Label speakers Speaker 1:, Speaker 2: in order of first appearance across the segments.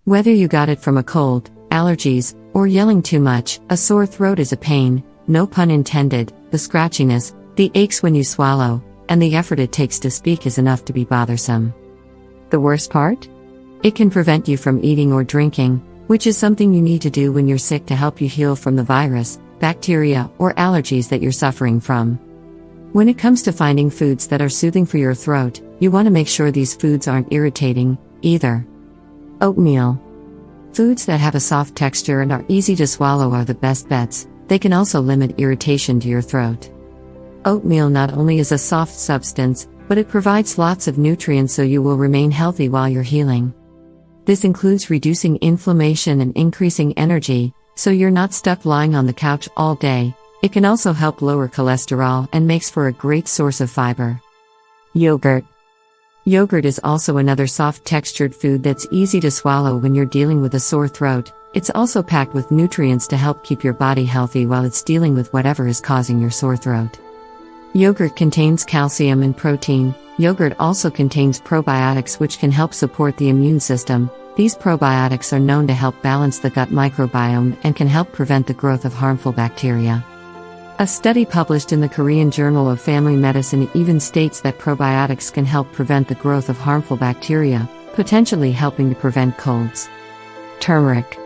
Speaker 1: Whether you got it from a cold, allergies, or yelling too much, a sore throat is a pain, no pun intended. The scratchiness, the aches when you swallow, and the effort it takes to speak is enough to be bothersome. The worst part? It can prevent you from eating or drinking, which is something you need to do when you're sick to help you heal from the virus, bacteria, or allergies that you're suffering from. When it comes to finding foods that are soothing for your throat, you want to make sure these foods aren't irritating, either. Oatmeal. Foods that have a soft texture and are easy to swallow are the best bets. They can also limit irritation to your throat. Oatmeal not only is a soft substance, but it provides lots of nutrients so you will remain healthy while you're healing. This includes reducing inflammation and increasing energy, so you're not stuck lying on the couch all day. It can also help lower cholesterol and makes for a great source of fiber. Yogurt. Yogurt is also another soft-textured food that's easy to swallow when you're dealing with a sore throat. It's also packed with nutrients to help keep your body healthy while it's dealing with whatever is causing your sore throat. Yogurt contains calcium and protein. Yogurt also contains probiotics which can help support the immune system. These probiotics are known to help balance the gut microbiome and can help prevent the growth of harmful bacteria. A study published in the Korean Journal of Family Medicine even states that probiotics can help prevent the growth of harmful bacteria, potentially helping to prevent colds. Turmeric.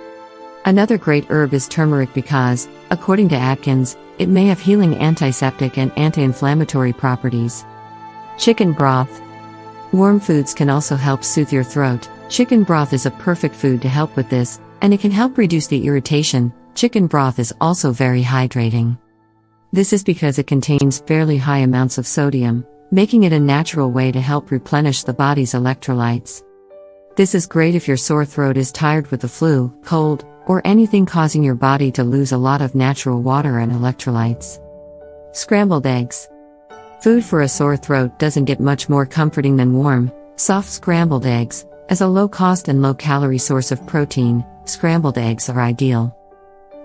Speaker 1: Another great herb is turmeric because, according to Atkins, it may have healing antiseptic and anti-inflammatory properties. Chicken broth. Warm foods can also help soothe your throat. Chicken broth is a perfect food to help with this, and it can help reduce the irritation. Chicken broth is also very hydrating. This is because it contains fairly high amounts of sodium, making it a natural way to help replenish the body's electrolytes. This is great if your sore throat is tired with the flu, cold, or anything causing your body to lose a lot of natural water and electrolytes. Scrambled eggs. Food for a sore throat doesn't get much more comforting than warm, soft scrambled eggs. As a low-cost and low-calorie source of protein, scrambled eggs are ideal.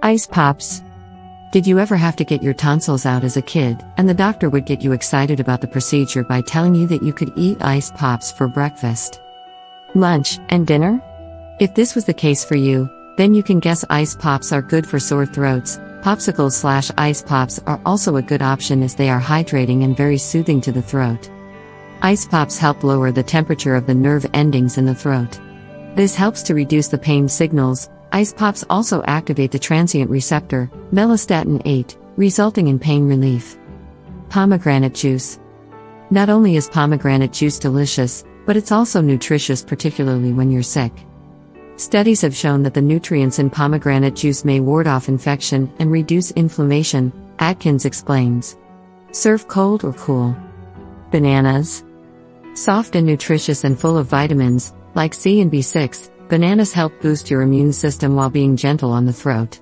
Speaker 1: Ice pops. Did you ever have to get your tonsils out as a kid, and the doctor would get you excited about the procedure by telling you that you could eat ice pops for breakfast, lunch, and dinner? If this was the case for you, then you can guess ice pops are good for sore throats. Popsicles/ice pops are also a good option as they are hydrating and very soothing to the throat. Ice pops help lower the temperature of the nerve endings in the throat. This helps to reduce the pain signals. Ice pops also activate the transient receptor, melanostatin 8, resulting in pain relief. Pomegranate juice. Not only is pomegranate juice delicious, but it's also nutritious, particularly when you're sick. Studies have shown that the nutrients in pomegranate juice may ward off infection and reduce inflammation, Atkins explains. Serve cold or cool. Bananas. Soft and nutritious and full of vitamins, like C and B6, bananas help boost your immune system while being gentle on the throat.